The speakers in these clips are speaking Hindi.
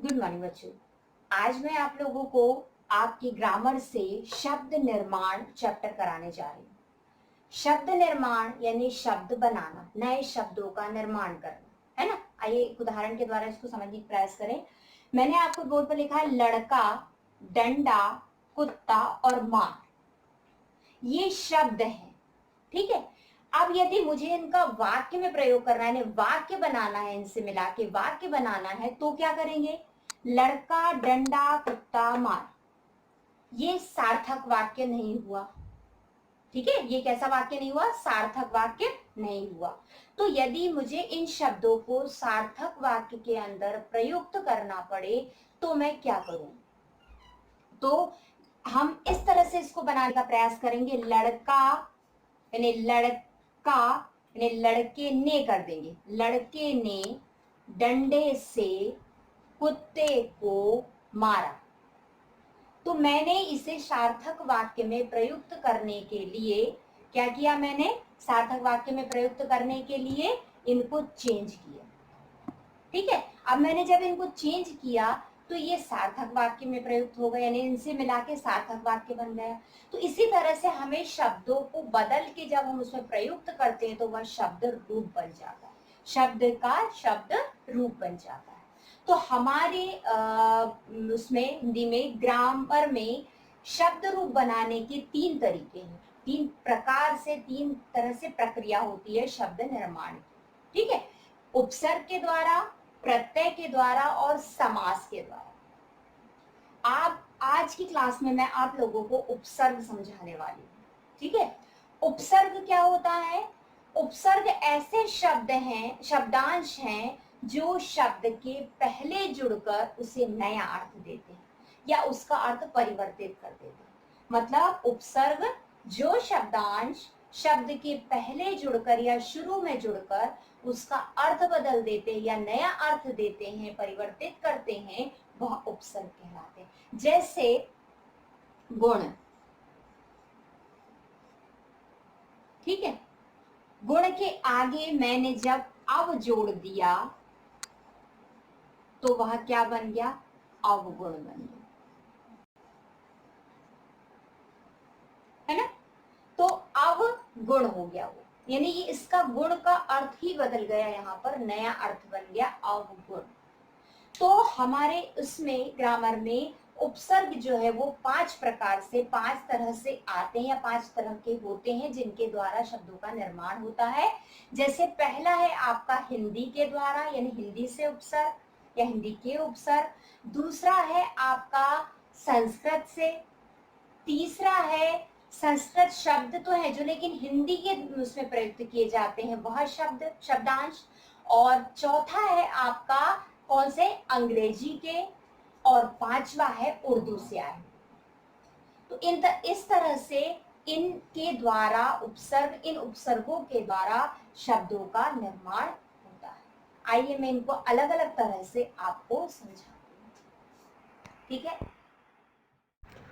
गुड मॉर्निंग बच्चों। आज मैं आप लोगों को आपकी ग्रामर से शब्द निर्माण चैप्टर कराने जा रही हूँ। शब्द निर्माण यानी शब्द बनाना, नए शब्दों का निर्माण करना, है ना। आइए एक उदाहरण के द्वारा इसको समझने का प्रयास करें। मैंने आपको बोर्ड पर लिखा है लड़का, डंडा, कुत्ता और मार। ये शब्द है, ठीक है। अब यदि मुझे इनका वाक्य में प्रयोग करना है, वाक्य बनाना है, इनसे मिला के वाक्य बनाना है, तो क्या करेंगे? लड़का, डंडा, कुत्ता, मार। ये सार्थक वाक्य नहीं हुआ, ठीक है। ये कैसा वाक्य नहीं हुआ? सार्थक वाक्य नहीं हुआ। तो यदि मुझे इन शब्दों को सार्थक वाक्य के अंदर प्रयुक्त करना पड़े तो मैं क्या करूं? तो हम इस तरह से इसको बनाने का प्रयास करेंगे। लड़का यानी लड़का यानी लड़के ने कर देंगे, लड़के ने डंडे से कुत्ते को मारा। तो मैंने इसे सार्थक वाक्य में प्रयुक्त करने के लिए क्या किया? मैंने सार्थक वाक्य में प्रयुक्त करने के लिए इनको चेंज किया, ठीक है। अब मैंने जब इनको चेंज किया तो ये सार्थक वाक्य में प्रयुक्त हो गए, यानी इनसे मिला के सार्थक वाक्य बन गया। तो इसी तरह से हमें शब्दों को बदल के जब हम उसमें प्रयुक्त करते हैं तो वह शब्द रूप बन जाता है, शब्द का शब्द रूप बन जाता है। तो हमारे उसमें हिंदी में ग्रामर में शब्द रूप बनाने के 3 तरीके हैं, 3 प्रकार से, 3 तरह से प्रक्रिया होती है शब्द निर्माण की, ठीक है। उपसर्ग के द्वारा, प्रत्यय के द्वारा और समास के द्वारा। आप आज की क्लास में मैं आप लोगों को उपसर्ग समझाने वाली हूँ, ठीक है। उपसर्ग क्या होता है? उपसर्ग ऐसे शब्द हैं, शब्दांश हैं जो शब्द के पहले जुड़कर उसे नया अर्थ देते हैं या उसका अर्थ परिवर्तित कर देते हैं। मतलब उपसर्ग जो शब्दांश शब्द के पहले जुड़कर या शुरू में जुड़कर उसका अर्थ बदल देते हैं या नया अर्थ देते हैं, परिवर्तित करते हैं, वह उपसर्ग कहलाते हैं। जैसे गुण, ठीक है। गुण के आगे मैंने जब अव जोड़ दिया तो वह क्या बन गया? अवगुण बन गया, है ना। तो अवगुण हो गया वो, यानी ये इसका गुण का अर्थ ही बदल गया, यहाँ पर नया अर्थ बन गया अवगुण। तो हमारे उसमें ग्रामर में उपसर्ग जो है वो 5 प्रकार से, 5 तरह से आते हैं या 5 तरह के होते हैं जिनके द्वारा शब्दों का निर्माण होता है। जैसे पहला है आपका हिंदी के द्वारा, यानी हिंदी से उपसर्ग या हिंदी के उपसर्ग। दूसरा है आपका संस्कृत से। तीसरा है संस्कृत शब्द तो है जो लेकिन हिंदी के उसमें प्रयुक्त किए जाते हैं, वह शब्द, शब्दांश। और चौथा है आपका कौन से? अंग्रेजी के। और 5वां है उर्दू से आए। तो इस तरह से इनके द्वारा उपसर्ग, इन उपसर्गों के द्वारा शब्दों का निर्माण होता है। आइए मैं इनको अलग अलग तरह से आपको समझाती हूँ, ठीक है।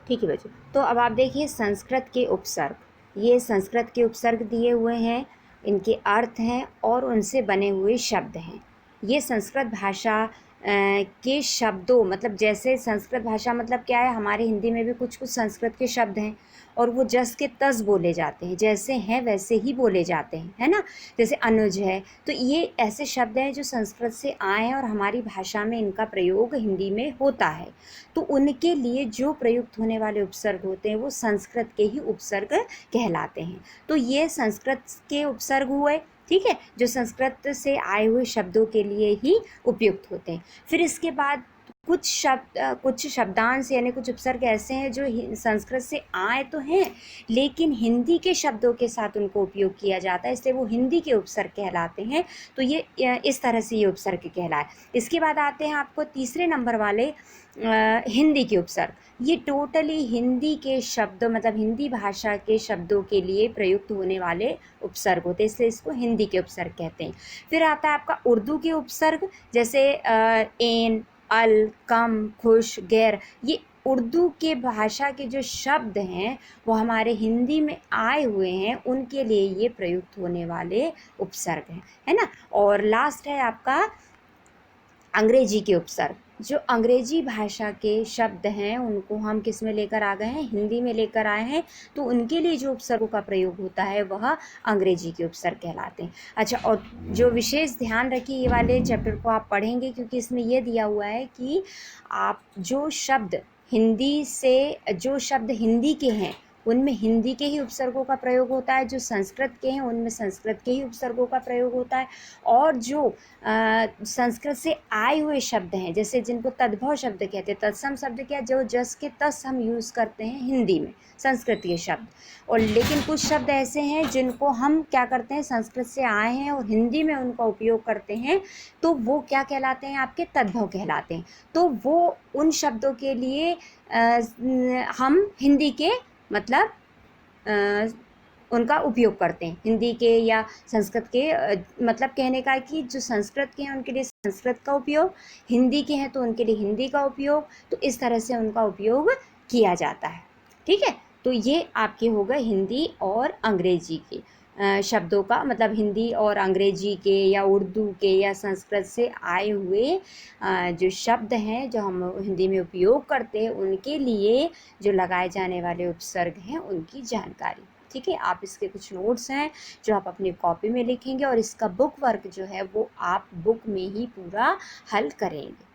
ठीक है बच्चों, तो अब आप देखिए संस्कृत के उपसर्ग। ये संस्कृत के उपसर्ग दिए हुए हैं, इनके अर्थ हैं और उनसे बने हुए शब्द हैं। ये संस्कृत भाषा के शब्दों, मतलब जैसे संस्कृत भाषा मतलब क्या है, हमारे हिंदी में भी कुछ कुछ संस्कृत के शब्द हैं और वो जस के तस बोले जाते हैं, जैसे हैं वैसे ही बोले जाते हैं, है ना। जैसे अनुज है, तो ये ऐसे शब्द हैं जो संस्कृत से आए हैं और हमारी भाषा में इनका प्रयोग हिंदी में होता है। तो उनके लिए जो प्रयुक्त होने वाले उपसर्ग होते हैं वो संस्कृत के ही उपसर्ग कहलाते हैं। तो ये संस्कृत के उपसर्ग हुए, ठीक है, जो संस्कृत से आए हुए शब्दों के लिए ही उपयुक्त होते हैं। फिर इसके बाद कुछ शब्दांश यानी कुछ उपसर्ग ऐसे हैं जो संस्कृत से आए तो हैं लेकिन हिंदी के शब्दों के साथ उनको उपयोग किया जाता है, इसलिए वो हिंदी के उपसर्ग कहलाते हैं। तो ये इस तरह से ये उपसर्ग कहलाए। इसके बाद आते हैं आपको तीसरे नंबर वाले हिंदी के उपसर्ग। ये टोटली हिंदी के शब्द, मतलब हिंदी भाषा के शब्दों के लिए प्रयुक्त होने वाले उपसर्ग होते हैं, इसलिए इसको हिंदी के उपसर्ग कहते हैं। फिर आता है आपका उर्दू के उपसर्ग, जैसे एन, अल, कम, खुश, गैर। ये उर्दू के भाषा के जो शब्द हैं वो हमारे हिंदी में आए हुए हैं, उनके लिए ये प्रयुक्त होने वाले उपसर्ग हैं, है ना। और लास्ट है आपका अंग्रेजी के उपसर्ग, जो अंग्रेजी भाषा के शब्द हैं उनको हम किस में लेकर आ गए हैं, हिंदी में लेकर आए हैं, तो उनके लिए जो उपसर्गों का प्रयोग होता है वह अंग्रेजी के उपसर्ग कहलाते हैं। अच्छा, और जो विशेष ध्यान रखिए, ये वाले चैप्टर को आप पढ़ेंगे क्योंकि इसमें ये दिया हुआ है कि आप जो शब्द हिंदी के हैं उनमें हिंदी के ही उपसर्गों का प्रयोग होता है, जो संस्कृत के हैं उनमें संस्कृत के ही उपसर्गों का प्रयोग होता है, और जो संस्कृत से आए हुए शब्द हैं, जैसे जिनको तद्भव शब्द कहते हैं, तत्सम शब्द क्या, जो जस के तस हम यूज़ करते हैं हिंदी में संस्कृत के शब्द, और लेकिन कुछ शब्द ऐसे हैं जिनको हम क्या करते हैं, संस्कृत से आए हैं और हिंदी में उनका उपयोग करते हैं, तो वो क्या कहलाते हैं, आपके तद्भव कहलाते हैं। तो वो उन शब्दों के लिए हम हिंदी के मतलब उनका उपयोग करते हैं, हिंदी के या संस्कृत के, मतलब कहने का है कि जो संस्कृत के हैं उनके लिए संस्कृत का उपयोग, हिंदी के हैं तो उनके लिए हिंदी का उपयोग, तो इस तरह से उनका उपयोग किया जाता है। ठीक है, तो ये आपके हो गए हिंदी और अंग्रेजी के शब्दों का, मतलब हिंदी और अंग्रेजी के या उर्दू के या संस्कृत से आए हुए जो शब्द हैं जो हम हिंदी में उपयोग करते हैं उनके लिए जो लगाए जाने वाले उपसर्ग हैं उनकी जानकारी। ठीक है, आप इसके कुछ नोट्स हैं जो आप अपनी कॉपी में लिखेंगे और इसका बुक वर्क जो है वो आप बुक में ही पूरा हल करेंगे।